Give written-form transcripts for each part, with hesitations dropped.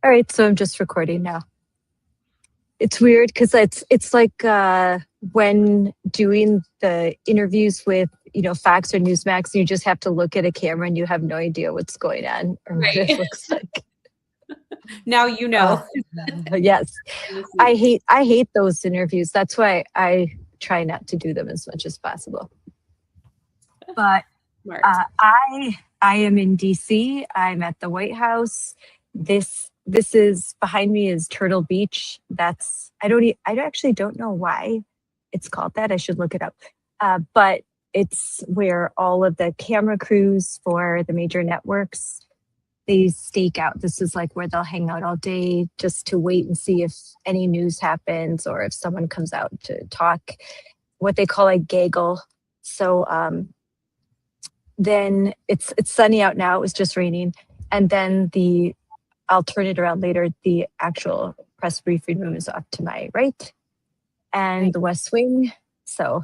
All right, so I'm just recording now. It's weird because it's like when doing the interviews with Fox or Newsmax, you just have to look at a camera and you have no idea what's going on or what it looks like. Now you know. Yes, I hate those interviews. That's why I try not to do them as much as possible. But I am in DC. I'm at the White House. This is behind me is Turtle Beach. I actually don't know why it's called that. I should look it up. But it's where all of the camera crews for the major networks, they stake out. This is like where they'll hang out all day just to wait and see if any news happens or if someone comes out to talk, what they call a gaggle. So then it's sunny out now. It was just raining. And then I'll turn it around later. The actual press briefing room is off to my right and the West Wing. So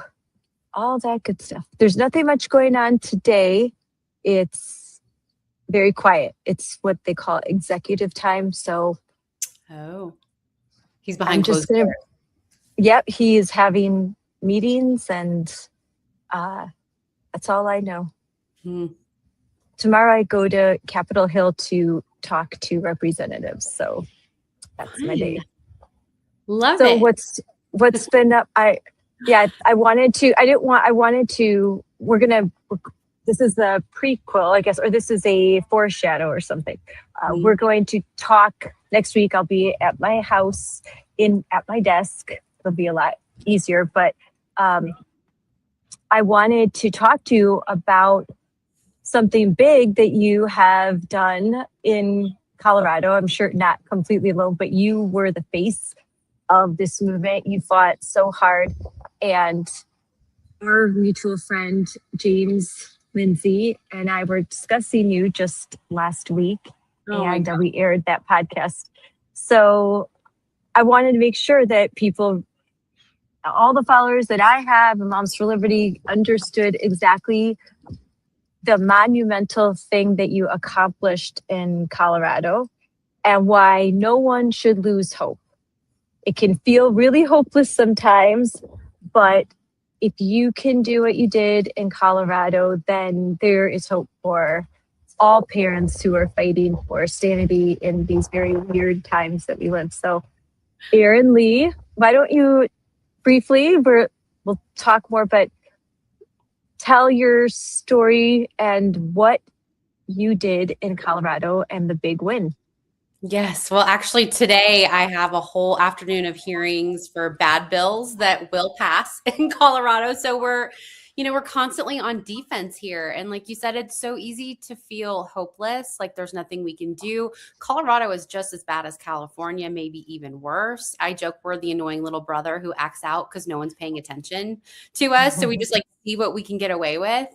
all that good stuff. There's nothing much going on today. It's very quiet. It's what they call executive time. So he's behind closed doors. Yep, he is having meetings and that's all I know. Tomorrow I go to Capitol Hill to talk to representatives. So that's my day. Love it. So what's been up? This is the prequel, I guess, or this is a foreshadow or something. We're going to talk next week. I'll be at my house at my desk. It'll be a lot easier, but I wanted to talk to you about something big that you have done in Colorado. I'm sure not completely alone, but you were the face of this movement. You fought so hard. And our mutual friend, James Lindsay, and I were discussing you just last week. And we aired that podcast. So I wanted to make sure that all the followers that I have and Moms for Liberty understood exactly the monumental thing that you accomplished in Colorado and why no one should lose hope. It can feel really hopeless sometimes, but if you can do what you did in Colorado, then there is hope for all parents who are fighting for sanity in these very weird times that we live. So, Erin Lee, why don't you briefly, we'll talk more, but tell your story and what you did in Colorado and the big win. Yes. Well, actually, today I have a whole afternoon of hearings for bad bills that will pass in Colorado. So we're constantly on defense here. And like you said, it's so easy to feel hopeless, like there's nothing we can do. Colorado is just as bad as California, maybe even worse. I joke we're the annoying little brother who acts out because no one's paying attention to us. So we just see what we can get away with.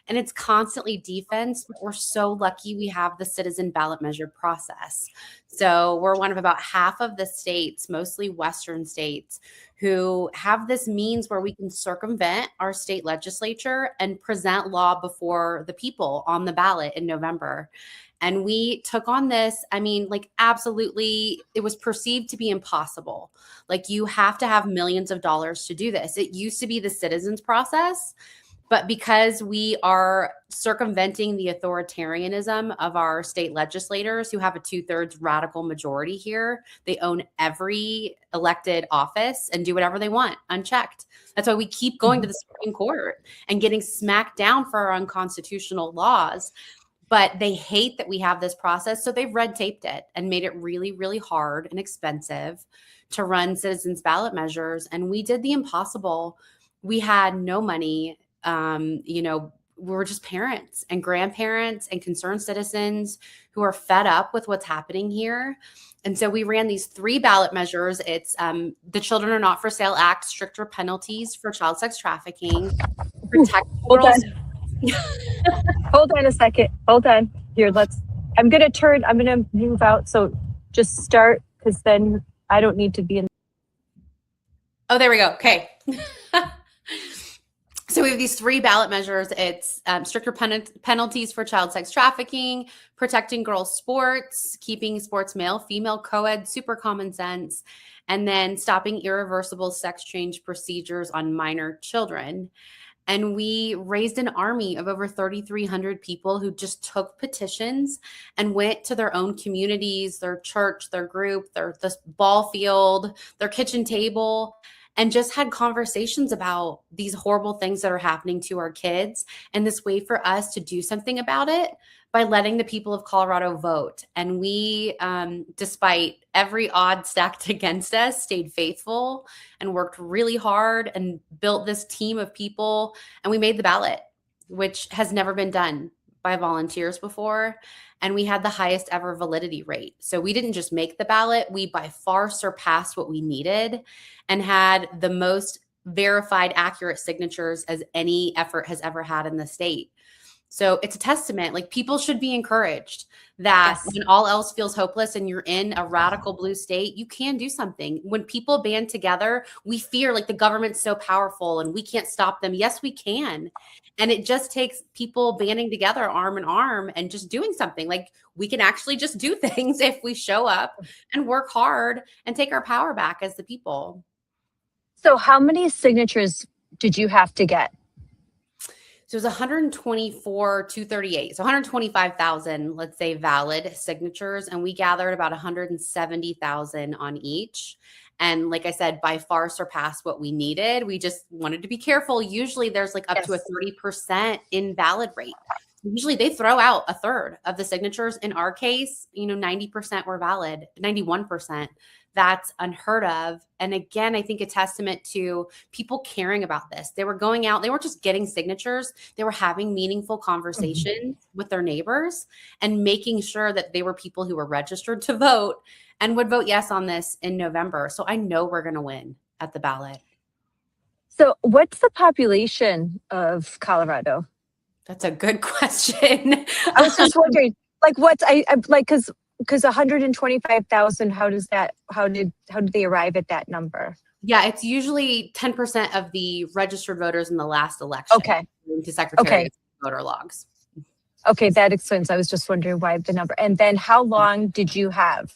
And it's constantly defense. But we're so lucky we have the citizen ballot measure process. So we're one of about half of the states, mostly Western states, who have this means where we can circumvent our state legislature and present law before the people on the ballot in November. And we took on this, absolutely, it was perceived to be impossible. Like you have to have millions of dollars to do this. It used to be the citizens process. But because we are circumventing the authoritarianism of our state legislators who have a 2/3 radical majority here, they own every elected office and do whatever they want unchecked. That's why we keep going to the Supreme Court and getting smacked down for our unconstitutional laws. But they hate that we have this process. So they've red taped it and made it really, really hard and expensive to run citizens ballot measures. And we did the impossible. We had no money. We were just parents and grandparents and concerned citizens who are fed up with what's happening here. And so we ran these 3 ballot measures. It's the Children Are Not for Sale Act, stricter penalties for child sex trafficking, protect girls. Hold on a second. Hold on. Here, I'm going to move out. So just start because then I don't need to be in. Oh, there we go. Okay. So we have these 3 ballot measures. It's stricter penalties for child sex trafficking, protecting girls' sports, keeping sports male, female, co-ed, super common sense, and then stopping irreversible sex change procedures on minor children. And we raised an army of over 3,300 people who just took petitions and went to their own communities, their church, their group, their ball field, their kitchen table, and just had conversations about these horrible things that are happening to our kids, and this way for us to do something about it by letting the people of Colorado vote. And we, despite every odd stacked against us, stayed faithful and worked really hard and built this team of people. And we made the ballot, which has never been done by volunteers before. And we had the highest ever validity rate. So we didn't just make the ballot, we by far surpassed what we needed and had the most verified, accurate signatures as any effort has ever had in the state. So it's a testament, like people should be encouraged that when all else feels hopeless and you're in a radical blue state, you can do something. When people band together, we fear like the government's so powerful and we can't stop them. Yes, we can. And it just takes people banding together arm in arm and just doing something. Like we can actually just do things if we show up and work hard and take our power back as the people. So how many signatures did you have to get? So it was 124,238. So 125,000, let's say, valid signatures. And we gathered about 170,000 on each. And like I said, by far surpassed what we needed. We just wanted to be careful. Usually there's like up to a 30% invalid rate. Usually they throw out a third of the signatures. In our case, 90% were valid, 91%. That's unheard of. And again, I think a testament to people caring about this. They were going out, they weren't just getting signatures, they were having meaningful conversations with their neighbors and making sure that they were people who were registered to vote and would vote yes on this in November. So I know we're going to win at the ballot. So what's the population of Colorado? That's a good question. I was just wondering, like, what's I like, because 125,000, how did they arrive at that number? Yeah, it's usually 10% of the registered voters in the last election. Okay. To Secretary of voter logs. Okay, that explains. I was just wondering why the number. And then how long did you have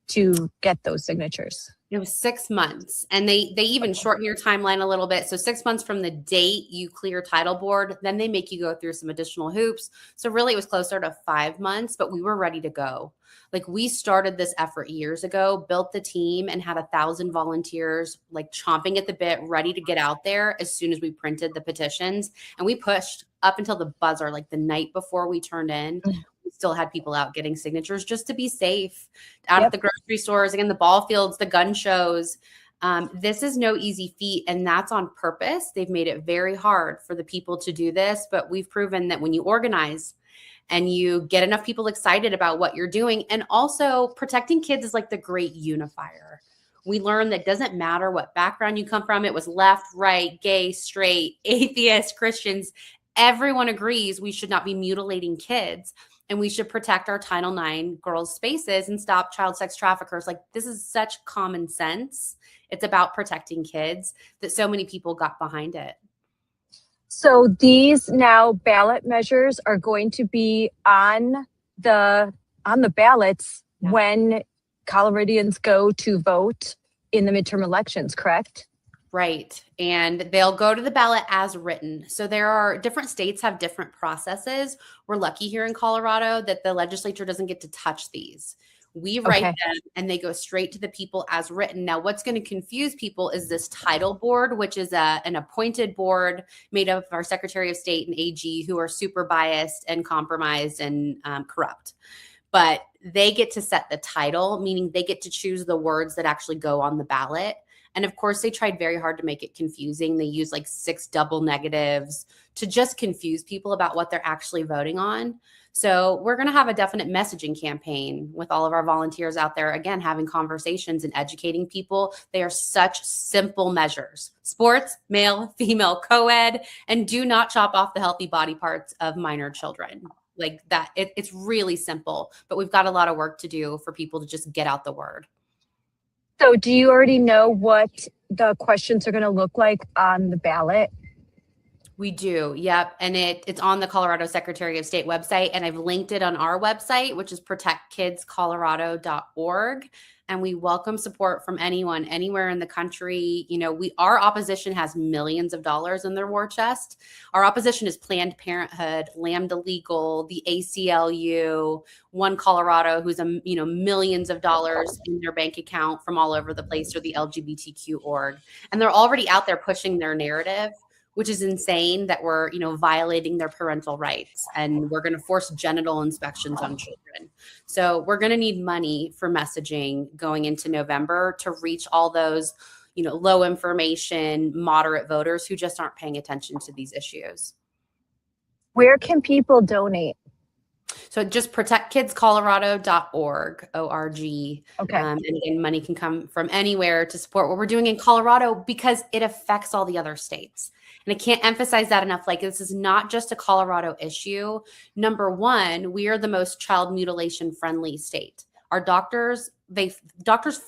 to get those signatures? It was 6 months, and they even shorten your timeline a little bit. So 6 months from the date you clear title board, then they make you go through some additional hoops. So really it was closer to 5 months, but we were ready to go. Like we started this effort years ago, built the team and had 1,000 volunteers like chomping at the bit, ready to get out there as soon as we printed the petitions. And we pushed up until the buzzer, like the night before we turned in. We still had people out getting signatures just to be safe out at the grocery stores, again, the ball fields, the gun shows. This is no easy feat, and that's on purpose. They've made it very hard for the people to do this, but we've proven that when you organize and you get enough people excited about what you're doing, and also protecting kids is like the great unifier. We learned that it doesn't matter what background you come from. It was left, right, gay, straight, atheist, Christians. Everyone agrees we should not be mutilating kids. And we should protect our Title IX girls' spaces and stop child sex traffickers. Like this is such common sense. It's about protecting kids that so many people got behind it. So these now ballot measures are going to be on the ballots when Coloradians go to vote in the midterm elections, correct? Right. And they'll go to the ballot as written. So there are different states have different processes. We're lucky here in Colorado that the legislature doesn't get to touch these. We write them and they go straight to the people as written. Now, what's going to confuse people is this title board, which is an appointed board made up of our Secretary of State and AG who are super biased and compromised and corrupt. But they get to set the title, meaning they get to choose the words that actually go on the ballot. And of course, they tried very hard to make it confusing. They use like 6 double negatives to just confuse people about what they're actually voting on. So we're going to have a definite messaging campaign with all of our volunteers out there, again, having conversations and educating people. They are such simple measures: sports, male, female, co-ed, and do not chop off the healthy body parts of minor children. Like that, it's really simple, but we've got a lot of work to do for people to just get out the word. So do you already know what the questions are going to look like on the ballot? We do. Yep. And it's on the Colorado Secretary of State website. And I've linked it on our website, which is protectkidscolorado.org. And we welcome support from anyone, anywhere in the country. You know, our opposition has millions of dollars in their war chest. Our opposition is Planned Parenthood, Lambda Legal, the ACLU, One Colorado, who's millions of dollars in their bank account from all over the place, or the LGBTQ org. And they're already out there pushing their narrative, which is insane, that we're, violating their parental rights, and we're going to force genital inspections on children. So we're going to need money for messaging going into November to reach all those, low information, moderate voters who just aren't paying attention to these issues. Where can people donate? So just protectkidscolorado.org, O-R-G. Okay. And again, money can come from anywhere to support what we're doing in Colorado, because it affects all the other states. And I can't emphasize that enough. Like, this is not just a Colorado issue. Number one, we are the most child mutilation friendly state. Our doctors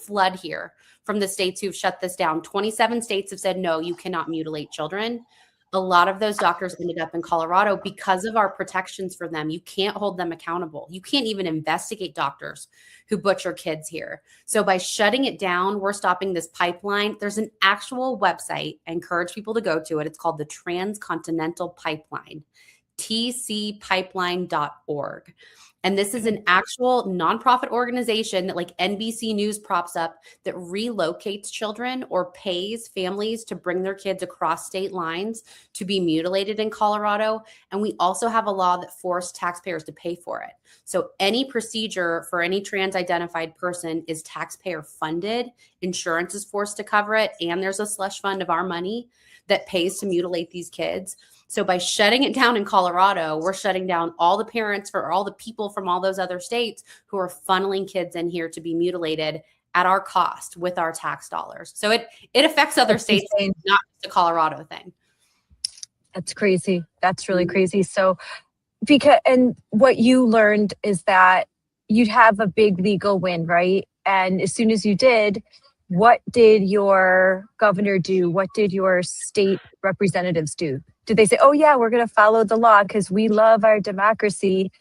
flood here from the states who've shut this down. 27 states have said, no, you cannot mutilate children. A lot of those doctors ended up in Colorado because of our protections for them. You can't hold them accountable. You can't even investigate doctors who butcher kids here. So by shutting it down, we're stopping this pipeline. There's an actual website. I encourage people to go to it. It's called the Transcontinental Pipeline, tcpipeline.org. And this is an actual nonprofit organization that, like NBC News props up, that relocates children or pays families to bring their kids across state lines to be mutilated in Colorado. And we also have a law that forced taxpayers to pay for it. So any procedure for any trans-identified person is taxpayer funded. Insurance is forced to cover it. And there's a slush fund of our money that pays to mutilate these kids. So by shutting it down in Colorado, we're shutting down all the parents for all the people from all those other states who are funneling kids in here to be mutilated at our cost with our tax dollars. So it affects other states, not just a Colorado thing. That's crazy. That's really crazy. So and what you learned is that you'd have a big legal win, right? And as soon as you did, what did your governor do? What did your state representatives do? Did they say, oh, yeah, we're going to follow the law because we love our democracy?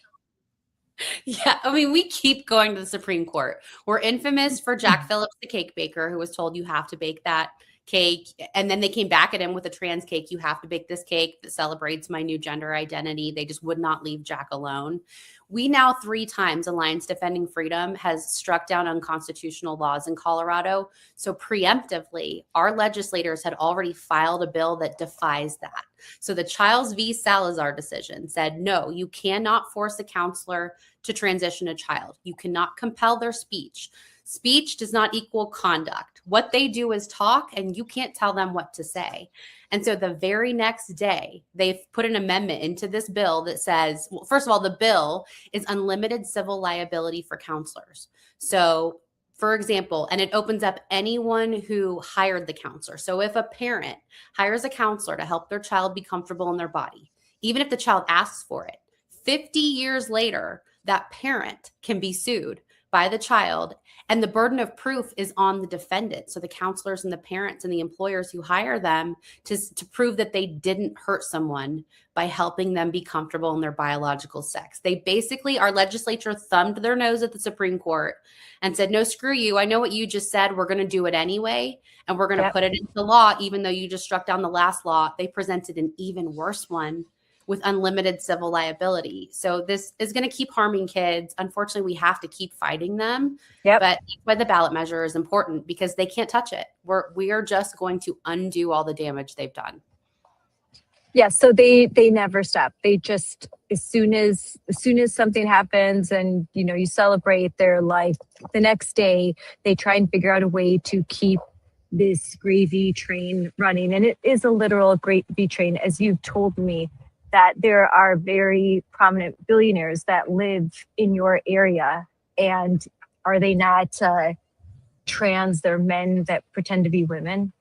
Yeah, I mean, we keep going to the Supreme Court. We're infamous for Jack Phillips, the cake baker, who was told you have to bake that cake. And then they came back at him with a trans cake. You have to bake this cake that celebrates my new gender identity. They just would not leave Jack alone. We now 3 times, Alliance Defending Freedom has struck down unconstitutional laws in Colorado. So preemptively, our legislators had already filed a bill that defies that. So the Childs v. Salazar decision said, no, you cannot force a counselor to transition a child. You cannot compel their speech. Speech does not equal conduct. What they do is talk, and you can't tell them what to say. And so the very next day, they've put an amendment into this bill that says, well, first of all, the bill is unlimited civil liability for counselors. So, for example, and it opens up anyone who hired the counselor. So if a parent hires a counselor to help their child be comfortable in their body, even if the child asks for it, 50 years later, that parent can be sued by the child, and the burden of proof is on the defendant. So the counselors and the parents and the employers who hire them to prove that they didn't hurt someone by helping them be comfortable in their biological sex. They basically, our legislature thumbed their nose at the Supreme Court and said, no, screw you. I know what you just said. We're going to do it anyway. And we're going to put it into law, even though you just struck down the last law. They presented an even worse one with unlimited civil liability. So this is going to keep harming kids. Unfortunately, we have to keep fighting them. But that's why the ballot measure is important, because they can't touch it. We are just going to undo all the damage they've done. Yeah, so they never stop. They just, as soon as something happens and you celebrate their life, the next day they try and figure out a way to keep this gravy train running. And it is a literal gravy train, as you've told me, that there are very prominent billionaires that live in your area. And are they not trans? They're men that pretend to be women.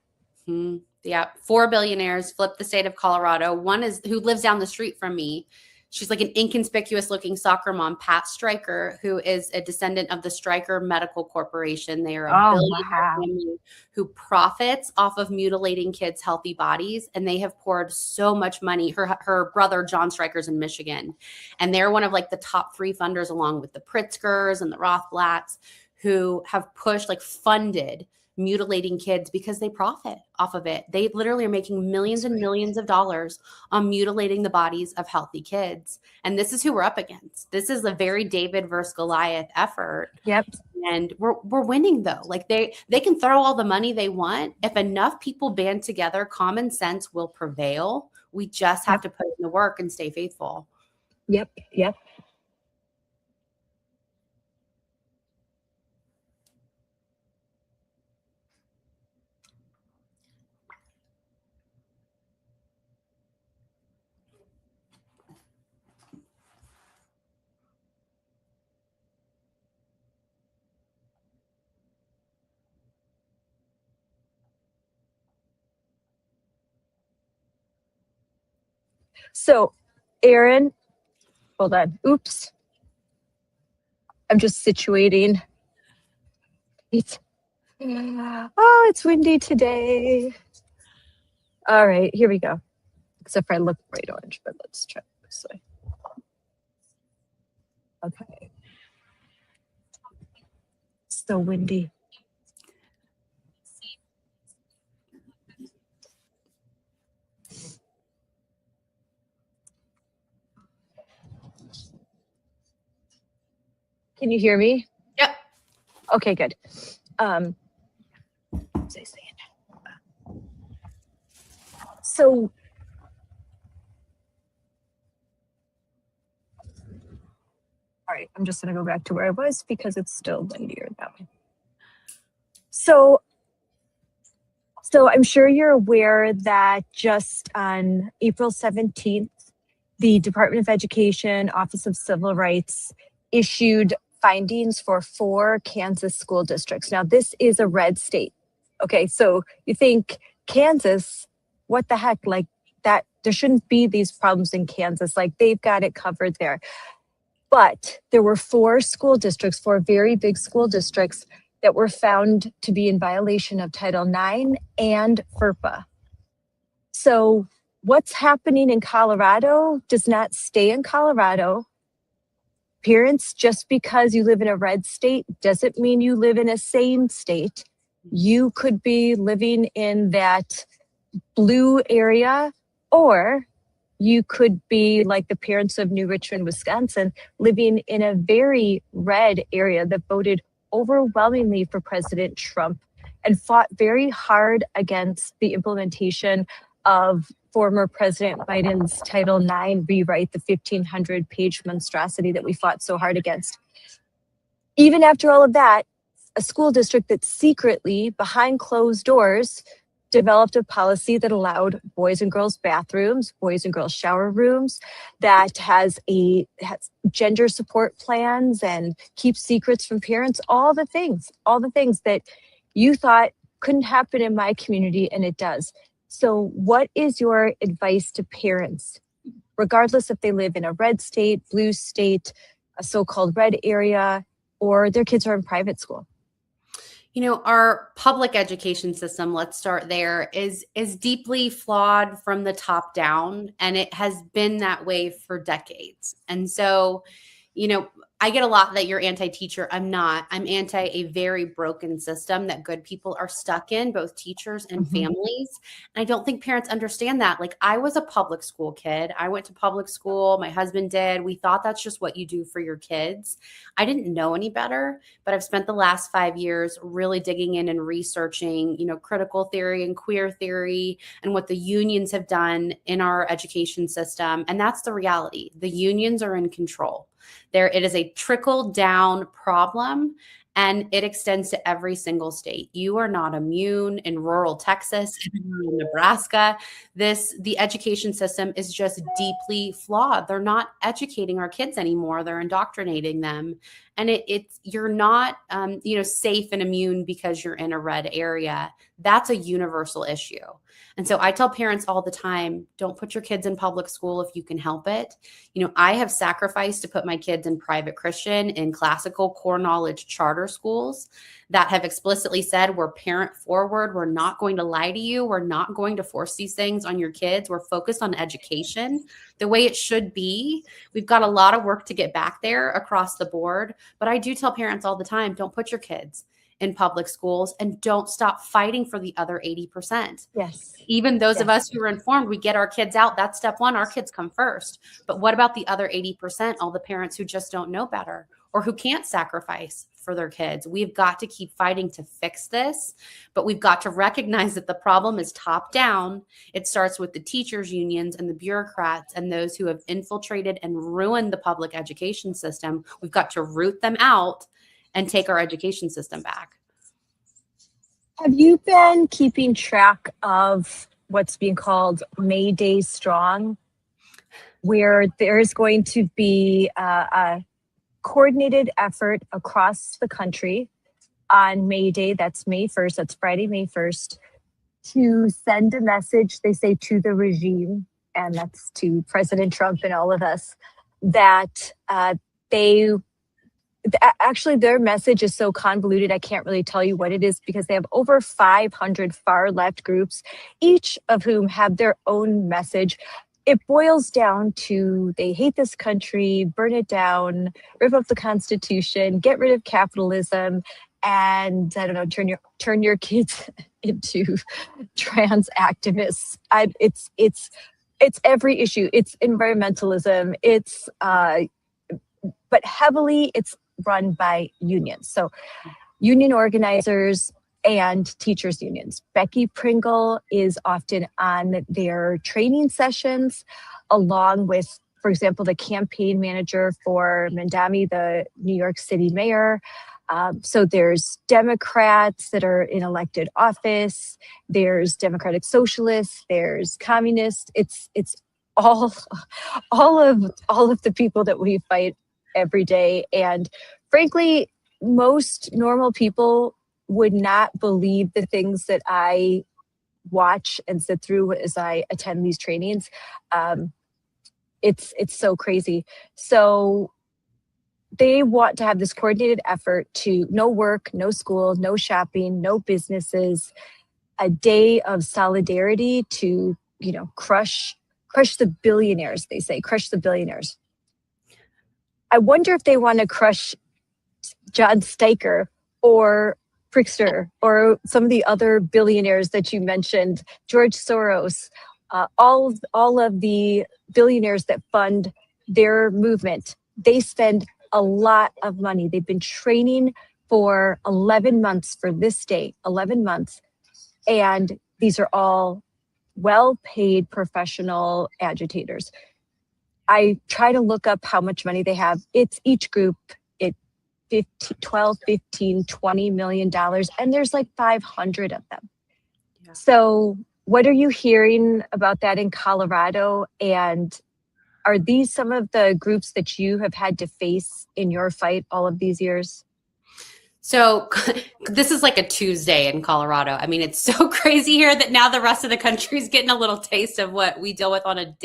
Yeah. 4 billionaires flip the state of Colorado. One is who lives down the street from me. She's like an inconspicuous looking soccer mom, Pat Stryker, who is a descendant of the Stryker Medical Corporation. They are a billionaire family who profits off of mutilating kids' healthy bodies. And they have poured so much money. Her brother, John Stryker's in Michigan. And they're one of like the top 3 funders, along with the Pritzkers and the Rothblatts, who have pushed, like funded mutilating kids because they profit off of it. They literally are making millions and millions of dollars on mutilating the bodies of healthy kids. And this is who we're up against. This is a very David versus Goliath effort. Yep. And we're winning though. Like they can throw all the money they want. If enough people band together, common sense will prevail. We just have to put in the work and stay faithful. Yep. Yep. So, Erin, hold on. Oops. I'm just situating. It's windy today. All right, here we go. Except for I look bright orange, but let's try this way. Okay. So windy. Can you hear me? Yep. Okay, good. So all right, I'm just going to go back to where I was because it's still windier that way. So I'm sure you're aware that just on April 17th, the Department of Education, Office of Civil Rights issued findings for 4 Kansas school districts. Now, this is a red state. Okay, so you think Kansas, what the heck? Like that, there shouldn't be these problems in Kansas. Like they've got it covered there. But there were 4 school districts, 4 very big school districts that were found to be in violation of Title IX and FERPA. So what's happening in Colorado does not stay in Colorado. Parents, just because you live in a red state doesn't mean you live in a sane state. You could be living in that blue area, or you could be like the parents of New Richmond, Wisconsin, living in a very red area that voted overwhelmingly for President Trump and fought very hard against the implementation of former President Biden's Title IX rewrite, the 1,500-page monstrosity that we fought so hard against. Even after all of that, a school district that secretly, behind closed doors, developed a policy that allowed boys and girls bathrooms, boys and girls shower rooms, that has gender support plans and keeps secrets from parents, all the things that you thought couldn't happen in my community, and it does. So what is your advice to parents, regardless if they live in a red state, blue state, a so-called red area, or their kids are in private school? You know, our public education system, let's start there, is deeply flawed from the top down, and it has been that way for decades. And so, you know, I get a lot that you're anti-teacher. I'm not. I'm anti a very broken system that good people are stuck in, both teachers and families. And I don't think parents understand that. Like, I was a public school kid. I went to public school. My husband did. We thought that's just what you do for your kids. I didn't know any better, but I've spent the last 5 years really digging in and researching, you know, critical theory and queer theory and what the unions have done in our education system. And that's the reality. The unions are in control. It is a trickle down problem, and it extends to every single state. You are not immune in rural Texas, in Nebraska. The education system is just deeply flawed. They're not educating our kids anymore. They're indoctrinating them. And you're not, safe and immune because you're in a red area. That's a universal issue. And so I tell parents all the time, don't put your kids in public school if you can help it. I have sacrificed to put my kids in private Christian, in classical core knowledge charter schools that have explicitly said, we're parent forward. We're not going to lie to you. We're not going to force these things on your kids. We're focused on education the way it should be. We've got a lot of work to get back there across the board. But I do tell parents all the time, don't put your kids in public schools, and don't stop fighting for the other 80%. Yes. Even those of us who are informed, we get our kids out. That's step one. Our kids come first. But what about the other 80%? All the parents who just don't know better or who can't sacrifice for their kids. We've got to keep fighting to fix this, but we've got to recognize that the problem is top down. It starts with the teachers' unions and the bureaucrats and those who have infiltrated and ruined the public education system. We've got to root them out and take our education system back. Have you been keeping track of what's being called May Day Strong, where there's going to be a coordinated effort across the country on May Day, that's May 1st, that's Friday, May 1st, to send a message, they say, to the regime, and that's to President Trump and all of us, that actually, their message is so convoluted, I can't really tell you what it is, because they have over 500 far left groups, each of whom have their own message. It boils down to they hate this country, burn it down, rip up the Constitution, get rid of capitalism, and I don't know, turn your kids into trans activists. It's every issue. It's environmentalism. But heavily it's run by unions. So union organizers and teachers unions. Becky Pringle is often on their training sessions, along with, for example, the campaign manager for Mandami, the New York City mayor. So there's Democrats that are in elected office. There's Democratic Socialists. There's communists. It's all of the people that we fight every day. And frankly, most normal people would not believe the things that I watch and sit through as I attend these trainings. It's so crazy. So they want to have this coordinated effort to no work, no school, no shopping, no businesses, a day of solidarity to, crush the billionaires, they say, crush the billionaires. I wonder if they want to crush John Steiker or Pritzker or some of the other billionaires that you mentioned, George Soros, all of the billionaires that fund their movement. They spend a lot of money. They've been training for 11 months for this day, 11 months. And these are all well-paid professional agitators. I try to look up how much money they have. It's each group, $12, $15, $20 million, and there's like 500 of them. Yeah. So what are you hearing about that in Colorado? And are these some of the groups that you have had to face in your fight all of these years? So this is like a Tuesday in Colorado. I mean, it's so crazy here that now the rest of the country is getting a little taste of what we deal with on a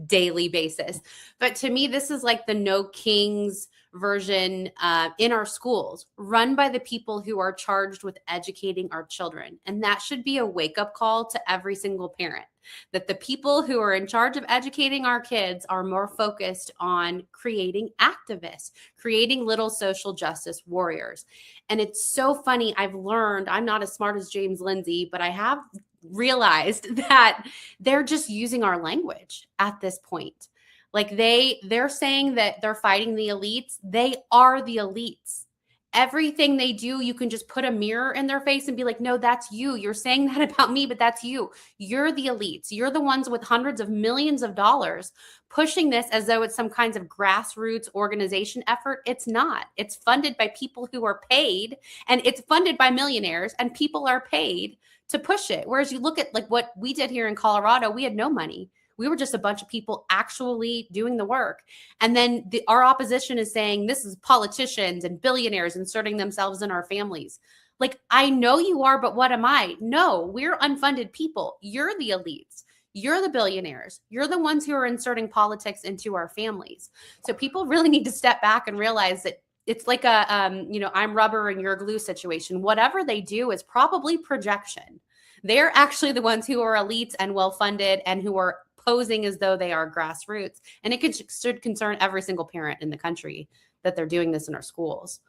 daily basis. But to me, this is like the No Kings version in our schools, run by the people who are charged with educating our children. And that should be a wake-up call to every single parent, that the people who are in charge of educating our kids are more focused on creating activists, creating little social justice warriors. And it's so funny. I've learned, I'm not as smart as James Lindsay, but I have realized that they're just using our language at this point. Like they're saying that they're fighting the elites. They are the elites. everything they do, you can just put a mirror in their face and be like, no, that's you. You're saying that about me, but that's you. You're the elites. You're the ones with hundreds of millions of dollars pushing this as though it's some kinds of grassroots organization effort. It's not. It's funded by people who are paid, and it's funded by millionaires, and people are paid to push it. Whereas you look at like what we did here in Colorado, we had no money. We were just a bunch of people actually doing the work. And then our opposition is saying this is politicians and billionaires inserting themselves in our families. Like, I know you are, but what am I? No, we're unfunded people. You're the elites. You're the billionaires. You're the ones who are inserting politics into our families. So people really need to step back and realize that it's like a, I'm rubber and you're glue situation. Whatever they do is probably projection. They're actually the ones who are elites and well-funded and who are posing as though they are grassroots. And it should concern every single parent in the country that they're doing this in our schools.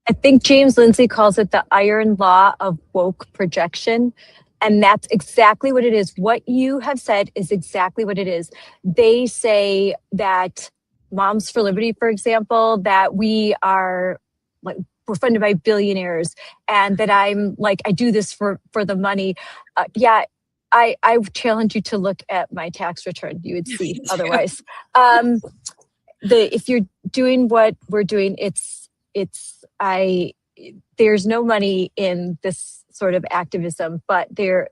I think James Lindsay calls it the iron law of woke projection. And that's exactly what it is. What you have said is exactly what it is. They say that Moms for Liberty, for example, that we are like, we're funded by billionaires, and that I'm like, I do this for the money. I challenge you to look at my tax return. You would see otherwise. If you're doing what we're doing, there's no money in this sort of activism, but the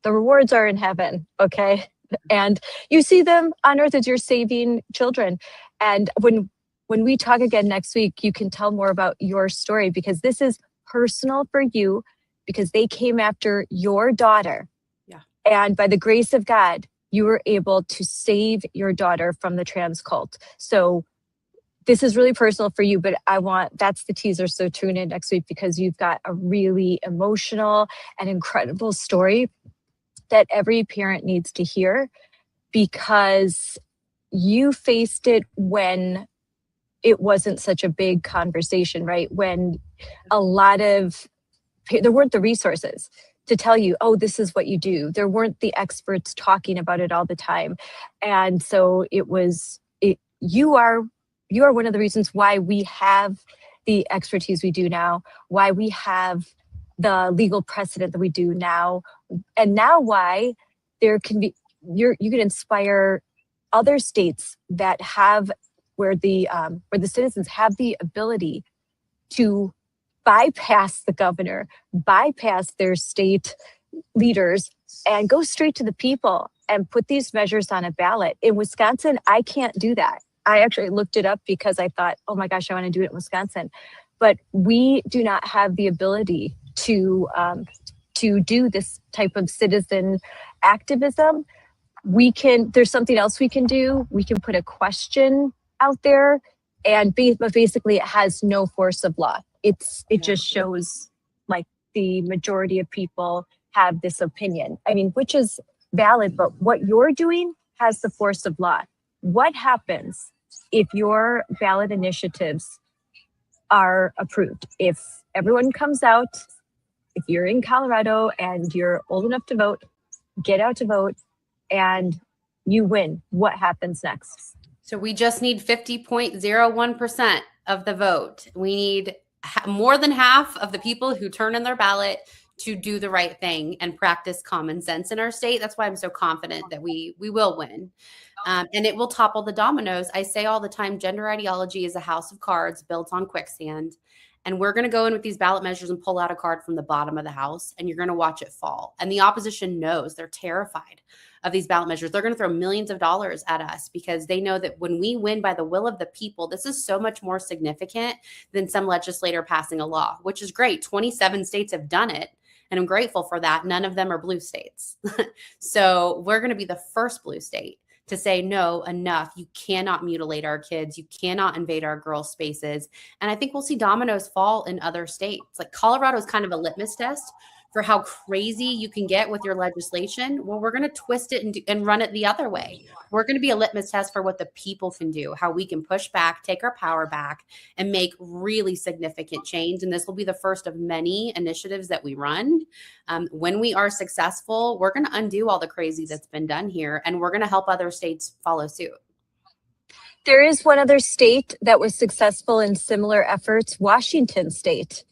rewards are in heaven. Okay. And you see them on earth as you're saving children. And when we talk again next week, you can tell more about your story, because this is personal for you, because they came after your daughter. Yeah. And by the grace of God, you were able to save your daughter from the trans cult. So this is really personal for you, but that's the teaser. So tune in next week, because you've got a really emotional and incredible story that every parent needs to hear, because you faced it when it wasn't such a big conversation, right? When there weren't the resources to tell you, oh, this is what you do. There weren't the experts talking about it all the time. And so you are one of the reasons why we have the expertise we do now, why we have the legal precedent that we do now, and now why you can inspire other states that have where the citizens have the ability to bypass the governor, bypass their state leaders, and go straight to the people and put these measures on a ballot. In Wisconsin, I can't do that. I actually looked it up because I thought, oh my gosh, I want to do it in Wisconsin. But we do not have the ability to do this type of citizen activism. There's something else we can do. We can put a question out there, but basically it has no force of law. It just shows like the majority of people have this opinion. I mean, which is valid, but what you're doing has the force of law. What happens if your ballot initiatives are approved? If everyone comes out, if you're in Colorado and you're old enough to vote, get out to vote, and you win, what happens next? So we just need 50.01% of the vote. We need more than half of the people who turn in their ballot to do the right thing and practice common sense in our state. That's why I'm so confident that we will win. And it will topple the dominoes. I say all the time, gender ideology is a house of cards built on quicksand. And we're going to go in with these ballot measures and pull out a card from the bottom of the house, and you're going to watch it fall. And the opposition knows, they're terrified of these ballot measures. They're going to throw millions of dollars at us because they know that when we win by the will of the people, this is so much more significant than some legislator passing a law, which is great. 27 states have done it, and I'm grateful for that. None of them are blue states. So we're going to be the first blue state to say, no, enough. You cannot mutilate our kids. You cannot invade our girls' spaces. And I think we'll see dominoes fall in other states. Like Colorado is kind of a litmus test for how crazy you can get with your legislation. Well, we're going to twist it and run it the other way. We're going to be a litmus test for what the people can do, how we can push back, take our power back, and make really significant change. And this will be the first of many initiatives that we run. When we are successful, we're going to undo all the crazy that's been done here, and we're going to help other states follow suit. There is one other state that was successful in similar efforts, Washington State.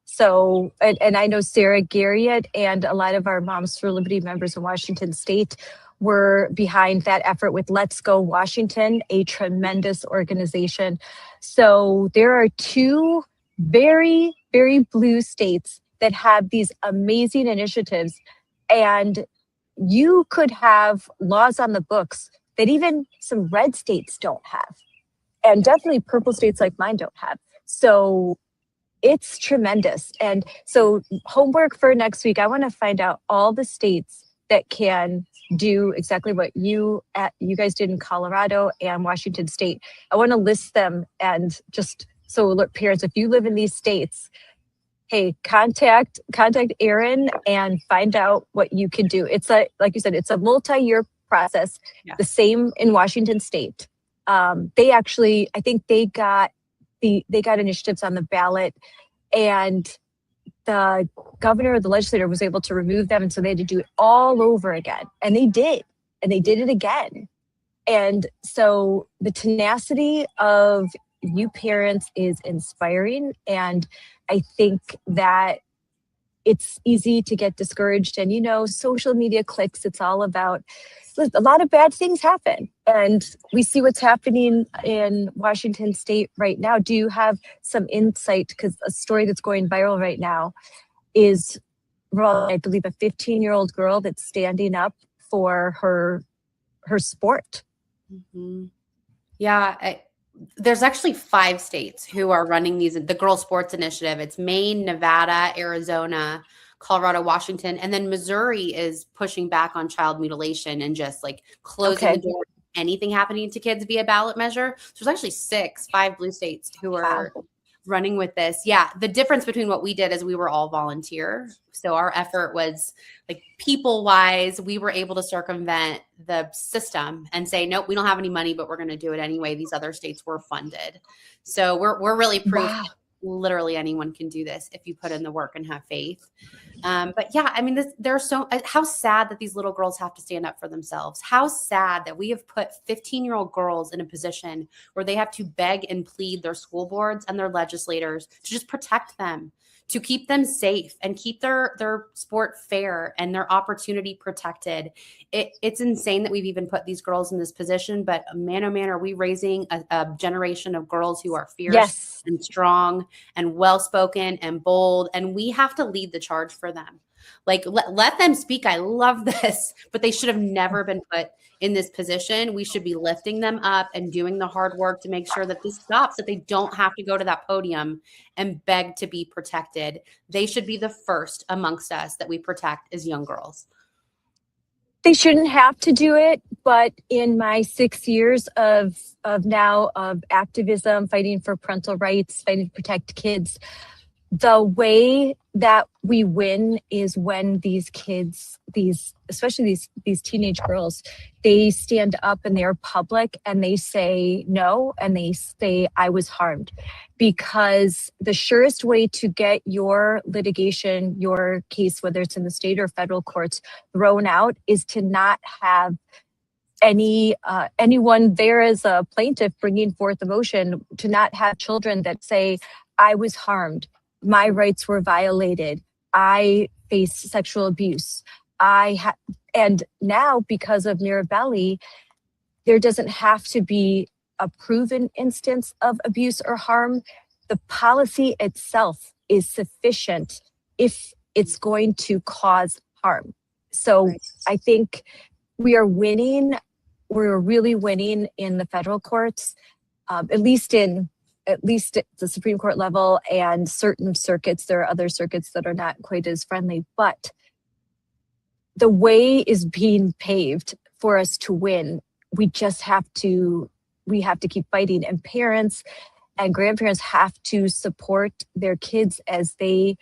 So, and I know Sarah Garriott and a lot of our Moms for Liberty members in Washington State were behind that effort with Let's Go Washington, a tremendous organization. So there are two very, very blue states that have these amazing initiatives. And you could have laws on the books that even some red states don't have. And definitely purple states like mine don't have. So it's tremendous. And so homework for next week, I want to find out all the states that can do exactly what you guys did in Colorado and Washington State. I want to list them, and just so look, parents, if you live in these states, hey, contact Erin and find out what you can do. It's like you said, it's a multi-year process. Yeah. The same in Washington State. They actually, I think they got initiatives on the ballot, and the governor or the legislator was able to remove them, and so they had to do it all over again. And they did it again. And so the tenacity of you parents is inspiring, and I think that it's easy to get discouraged. And social media clicks, it's all about, a lot of bad things happen, and we see what's happening in Washington State right now. Do you have some insight? Because a story that's going viral right now is, well, I believe a 15-year-old girl that's standing up for her sport. Mm-hmm. Yeah, there's actually 5 states who are running the Girl Sports Initiative. It's Maine, Nevada, Arizona, Colorado, Washington, and then Missouri is pushing back on child mutilation and just like closing the door to anything happening to kids via ballot measure. So there's actually 5 blue states who are running with this. Yeah. The difference between what we did is we were all volunteer. So our effort was like people wise, we were able to circumvent the system and say, nope, we don't have any money, but we're going to do it anyway. These other states were funded. So we're really proof literally anyone can do this if you put in the work and have faith. But yeah, I mean, how sad that these little girls have to stand up for themselves. How sad that we have put 15-year-old girls in a position where they have to beg and plead their school boards and their legislators to just protect them, to keep them safe and keep their sport fair and their opportunity protected. It's insane that we've even put these girls in this position, but man, oh man, are we raising a generation of girls who are fierce and strong and well-spoken and bold, and we have to lead the charge for them. Like, let them speak. I love this, but they should have never been put in this position. We should be lifting them up and doing the hard work to make sure that this stops, that they don't have to go to that podium and beg to be protected. They should be the first amongst us that we protect as young girls. They shouldn't have to do it, but in my 6 years of activism, fighting for parental rights, fighting to protect kids, the way that we win is when these kids, especially these teenage girls, they stand up and they're public and they say no, and they say, I was harmed. Because the surest way to get your litigation, your case, whether it's in the state or federal courts, thrown out is to not have anyone there as a plaintiff bringing forth a motion, to not have children that say, I was harmed. My rights were violated. I faced sexual abuse. And now, because of Mirabelli, there doesn't have to be a proven instance of abuse or harm. The policy itself is sufficient if it's going to cause harm. So I think we are winning. We're really winning in the federal courts, at least at the Supreme Court level and certain circuits. There are other circuits that are not quite as friendly, but the way is being paved for us to win. We have to keep fighting, and parents and grandparents have to support their kids as they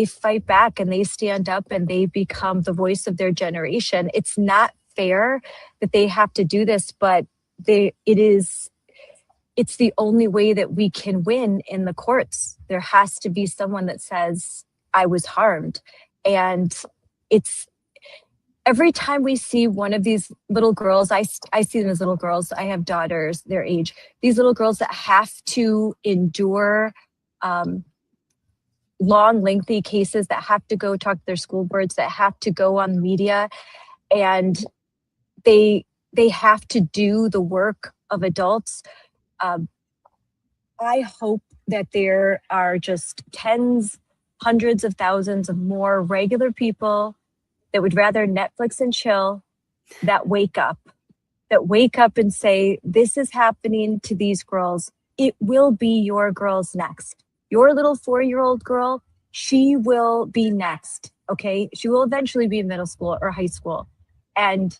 fight back and they stand up and they become the voice of their generation. It's not fair that they have to do this, but it's the only way that we can win in the courts. There has to be someone that says, I was harmed. And every time we see one of these little girls, I see them as little girls. I have daughters their age. These little girls that have to endure long, lengthy cases, that have to go talk to their school boards, that have to go on media, and they have to do the work of adults. I hope that there are just tens, hundreds of thousands of more regular people that would rather Netflix and chill, that wake up and say, this is happening to these girls. It will be your girls next. Your little 4-year-old girl, she will be next. Okay. She will eventually be in middle school or high school. And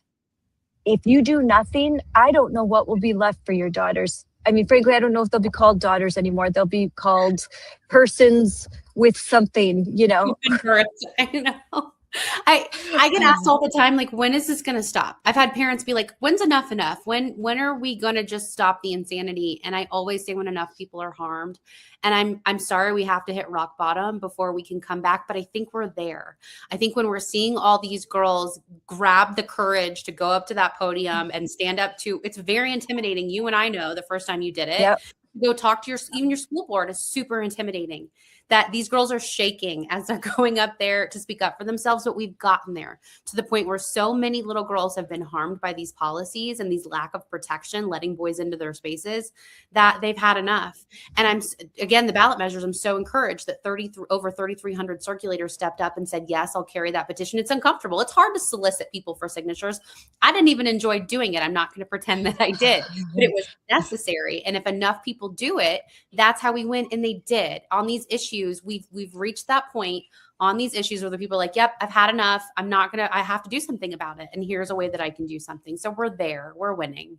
if you do nothing, I don't know what will be left for your daughters. I mean, frankly, I don't know if they'll be called daughters anymore. They'll be called persons with something, you know. I know. I get asked all the time, like, when is this going to stop? I've had parents be like, when's enough? When are we going to just stop the insanity? And I always say when enough people are harmed. And I'm sorry, we have to hit rock bottom before we can come back. But I think we're there. I think when we're seeing all these girls grab the courage to go up to that podium and stand up to, it's very intimidating. You and I know the first time you did it, Yep. Go talk to even your school board is super intimidating. That these girls are shaking as they're going up there to speak up for themselves, but we've gotten there to the point where so many little girls have been harmed by these policies and these lack of protection, letting boys into their spaces, that they've had enough. And again, the ballot measures, I'm so encouraged that over 3,300 circulators stepped up and said, yes, I'll carry that petition. It's uncomfortable. It's hard to solicit people for signatures. I didn't even enjoy doing it. I'm not going to pretend that I did, but it was necessary. And if enough people do it, that's how we win. And they did. On these issues, we've reached that point on these issues where the people are like, yep, I've had enough. I have to do something about it. And here's a way that I can do something. So we're there, we're winning.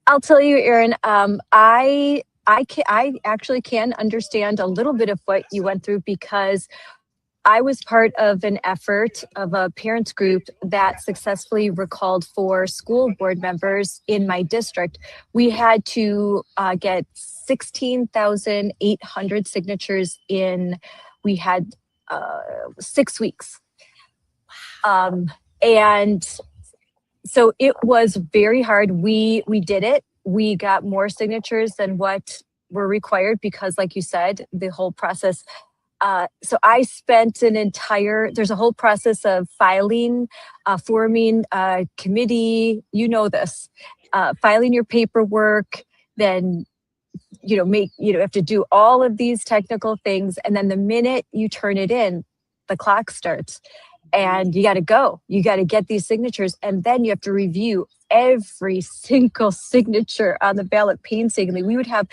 I'll tell you, Erin, I actually can understand a little bit of what you went through, because I was part of an effort of a parents group that successfully recalled 4 school board members in my district. We had to get 16,800 signatures we had 6 weeks. And so it was very hard. We did it. We got more signatures than what were required because, like you said, the whole process. So I spent there's a whole process of filing, forming a committee, you know this, filing your paperwork, then, you have to do all of these technical things. And then the minute you turn it in, the clock starts and you got to go. You got to get these signatures. And then you have to review every single signature on the ballot painstakingly. We would have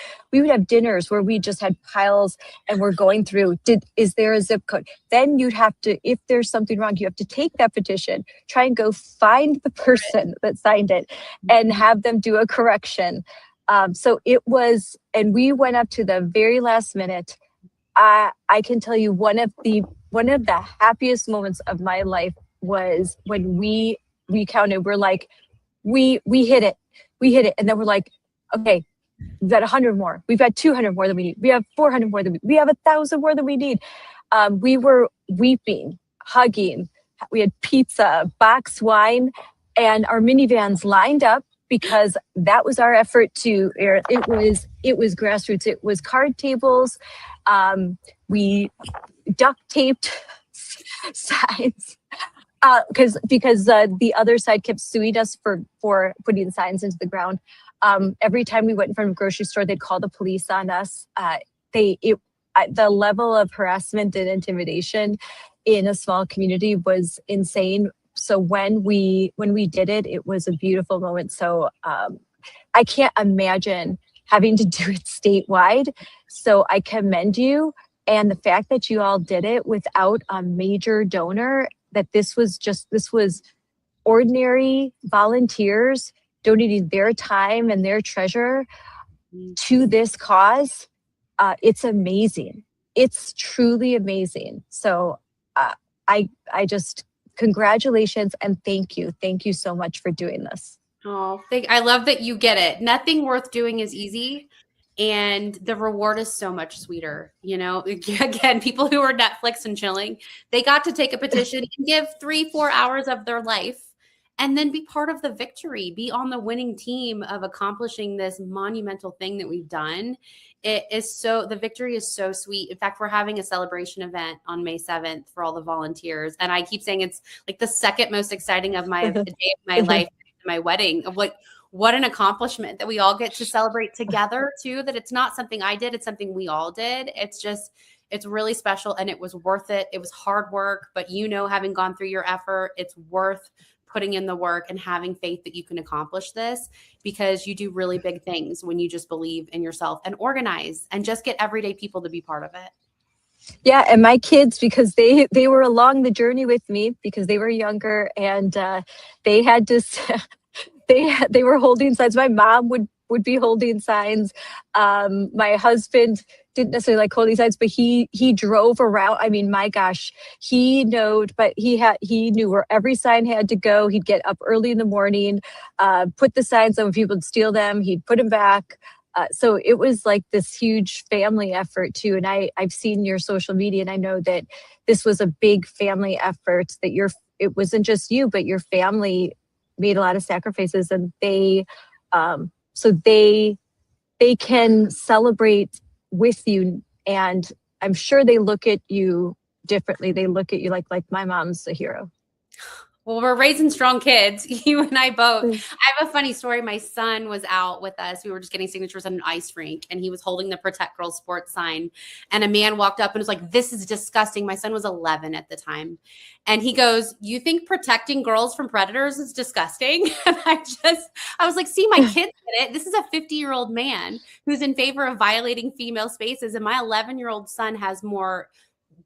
dinners where we just had piles and we're going through, is there a zip code? Then you'd have to, if there's something wrong, you have to take that petition, try and go find the person that signed it and have them do a correction. So it was, and we went up to the very last minute. I can tell you one of the happiest moments of my life was when we counted. We're like, we hit it. And then we're like, okay, we've got 100 more. We've got 200 more than we need. We have 400 more than we have 1,000 more than we need. We were weeping, hugging. We had pizza, boxed wine, and our minivans lined up because that was our effort to air. It was grassroots. It was card tables. We duct taped signs. Because the other side kept suing us for putting signs into the ground. Every time we went in front of a grocery store, they'd call the police on us. The level of harassment and intimidation in a small community was insane. So when we did it, it was a beautiful moment. So I can't imagine having to do it statewide. So I commend you, and the fact that you all did it without a major donor. That this was ordinary volunteers donating their time and their treasure to this cause. It's amazing. It's truly amazing. So I just, congratulations and thank you. Thank you so much for doing this. Oh, I love that you get it. Nothing worth doing is easy. And the reward is so much sweeter. You know, again, people who are Netflix and chilling, they got to take a petition and give 3-4 hours of their life and then be part of the victory, be on the winning team of accomplishing this monumental thing that we've done. The victory is so sweet. In fact, we're having a celebration event on May 7th for all the volunteers. And I keep saying it's like the second most exciting of my day of my life, my wedding, of what an accomplishment that we all get to celebrate together too, that it's not something I did, it's something we all did. It's really special, and it was worth it. It was hard work, but having gone through your effort, it's worth putting in the work and having faith that you can accomplish this, because you do really big things when you just believe in yourself and organize and just get everyday people to be part of it. Yeah, and my kids, because they were along the journey with me because they were younger, and they had to they were holding signs. My mom would be holding signs. My husband didn't necessarily like holding signs, but he drove around. I mean, my gosh, he knew where every sign had to go. He'd get up early in the morning, put the signs on. When people would steal them, he'd put them back. So it was like this huge family effort too. And I've seen your social media, and I know that this was a big family effort, that it wasn't just you, but your family made a lot of sacrifices, and they can celebrate with you. And I'm sure they look at you differently. They look at you like my mom's a hero. Well, we're raising strong kids, you and I both. I have a funny story. My son was out with us. We were just getting signatures on an ice rink, and he was holding the Protect Girls Sports sign. And a man walked up and was like, "This is disgusting." My son was 11 at the time. And he goes, "You think protecting girls from predators is disgusting?" And I was like, see, my kid did it. This is a 50-year-old man who's in favor of violating female spaces. And my 11-year-old son has more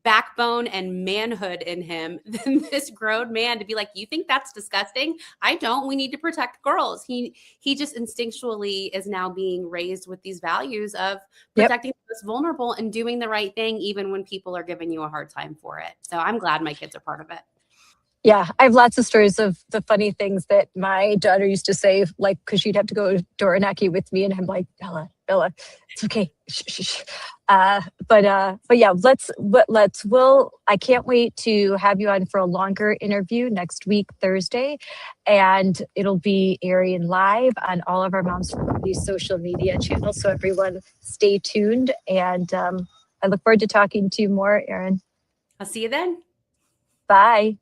backbone and manhood in him than this grown man to be like, "You think that's disgusting? I don't. We need to protect girls." He just instinctually is now being raised with these values of protecting the most vulnerable and doing the right thing, even when people are giving you a hard time for it. So I'm glad my kids are part of it. Yeah, I have lots of stories of the funny things that my daughter used to say, like, because she'd have to go door knocking with me, and I'm like, Bella, it's okay. Shh, shh, shh. But yeah, I can't wait to have you on for a longer interview next week, Thursday, and it'll be airing live on all of our Moms for Movies social media channels. So everyone stay tuned, and I look forward to talking to you more, Erin. I'll see you then. Bye.